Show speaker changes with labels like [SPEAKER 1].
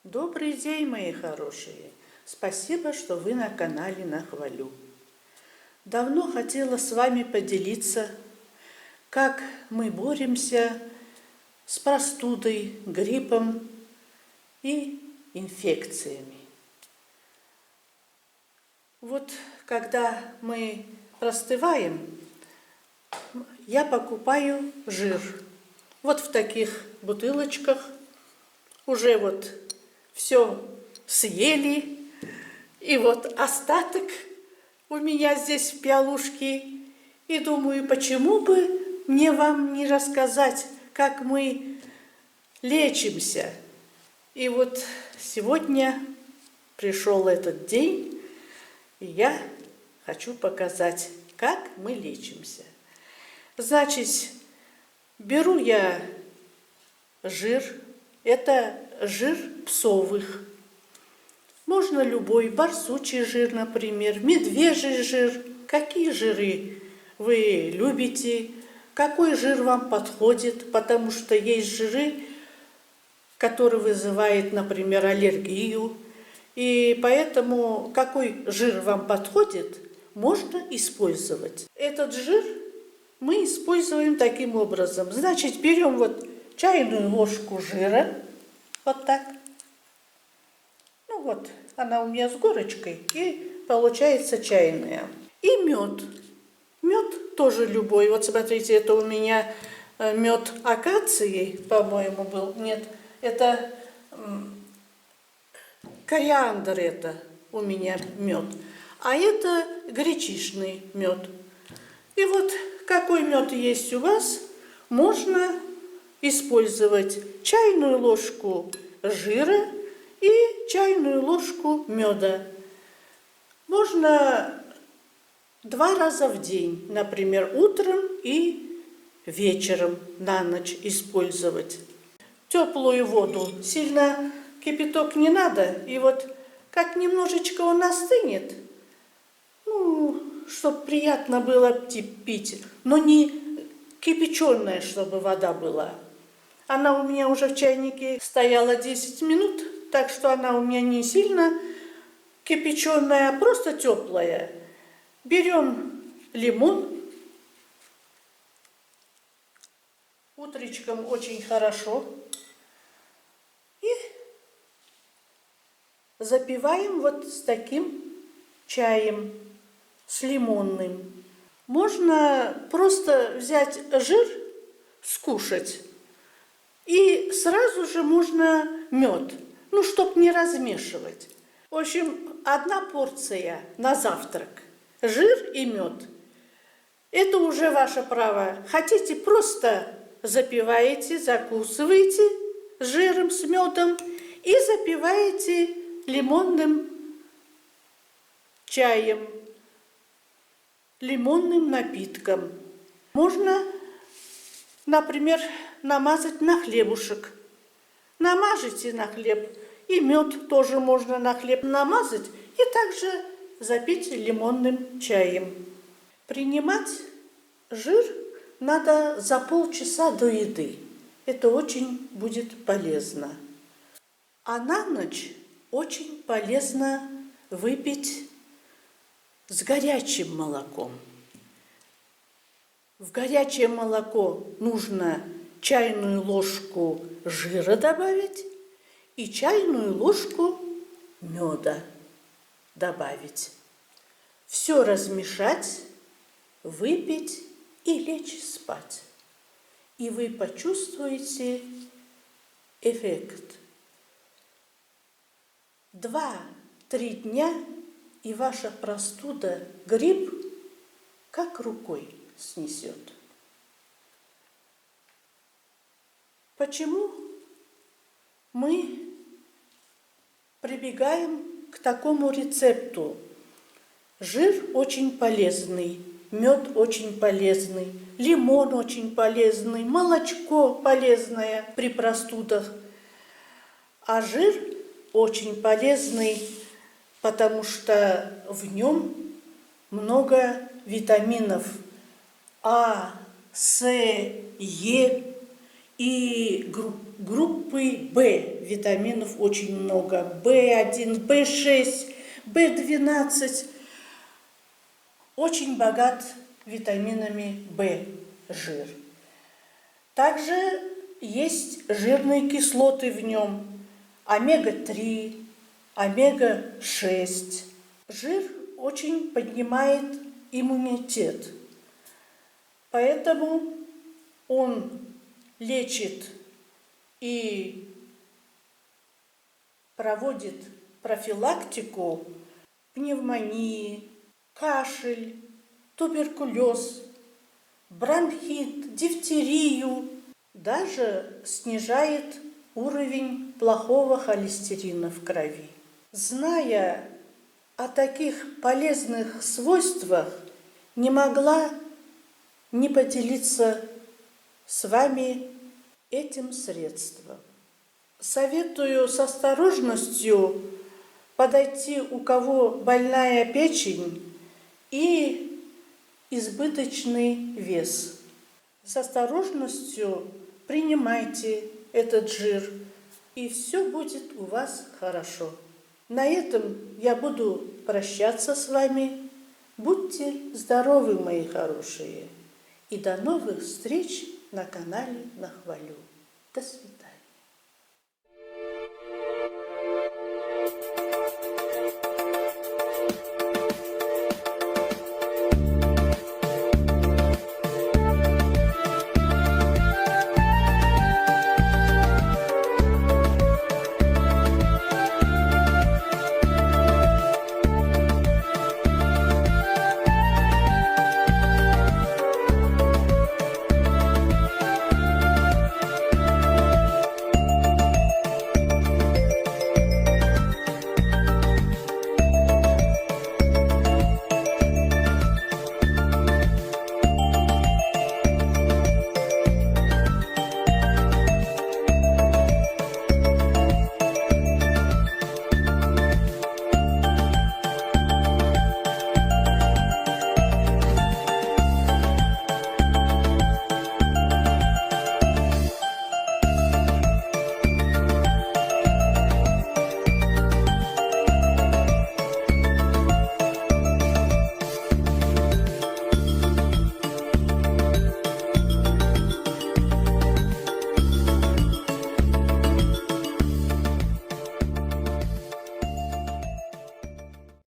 [SPEAKER 1] Добрый день, мои хорошие! Спасибо, что вы на канале Нахвалю. Давно хотела с вами поделиться, как мы боремся с простудой, гриппом и инфекциями. Вот когда мы простываем, я покупаю жир. Вот в таких бутылочках. Уже вот все съели, и вот остаток у меня здесь в пиалушке. И думаю, почему бы мне вам не рассказать, как мы лечимся. И вот сегодня пришел этот день, и я хочу показать, как мы лечимся. Значит, беру я жир. Это жир псовых. Можно любой, барсучий жир, например, медвежий жир. Какие жиры вы любите, какой жир вам подходит, потому что есть жиры, которые вызывают, например, аллергию. И поэтому какой жир вам подходит, можно использовать. Этот жир мы используем таким образом. Значит, берем вот чайную ложку жира, вот так. Ну вот, она у меня с горочкой, и получается чайная. И мед. Мед тоже любой. Вот смотрите, это у меня мед акации, по-моему, был. Нет, это кориандр, это у меня мед. А это гречишный мед. И вот какой мед есть у вас, можно использовать чайную ложку жира и чайную ложку меда. Можно 2 раза в день, например, утром и вечером на ночь использовать. Теплую воду, сильно кипяток не надо, и вот как немножечко он остынет, ну, чтобы приятно было пить, но не кипяченая, чтобы вода была. Она у меня уже в чайнике стояла 10 минут, так что она у меня не сильно кипяченая, а просто теплая. Берем лимон. Утречком очень хорошо. И запиваем вот с таким чаем, с лимонным. Можно просто взять жир, скушать. И сразу же можно мед, ну, чтоб не размешивать. В общем, 1 порция на завтрак. Жир и мед. Это уже ваше право. Хотите, просто запиваете, закусываете жиром с медом и запиваете лимонным чаем, лимонным напитком. Можно, например, намазать на хлебушек. Намажете на хлеб, и мед тоже можно на хлеб намазать, и также запить лимонным чаем. Принимать жир надо за полчаса до еды. Это очень будет полезно. А на ночь очень полезно выпить с горячим молоком. В горячее молоко нужно чайную ложку жира добавить и чайную ложку меда добавить. Все размешать, выпить и лечь спать. И вы почувствуете эффект. 2-3 дня, и ваша простуда, грипп, как рукой снесет. Почему мы прибегаем к такому рецепту? Жир очень полезный, мед очень полезный, лимон очень полезный, молочко полезное при простудах. А жир очень полезный, потому что в нем много витаминов А, С, Е И группы В витаминов очень много. В1, В6, В12. Очень богат витаминами В жир. Также есть жирные кислоты в нем. Омега-3, омега-6. Жир очень поднимает иммунитет. Поэтому он лечит и проводит профилактику пневмонии, кашель, туберкулез, бронхит, дифтерию, даже снижает уровень плохого холестерина в крови. Зная о таких полезных свойствах, не могла не поделиться с вами этим средством. Советую с осторожностью подойти, у кого больная печень и избыточный вес. С осторожностью принимайте этот жир, и все будет у вас хорошо. На этом я буду прощаться с вами. Будьте здоровы, мои хорошие, и до новых встреч на канале Нахвалю. До свидания.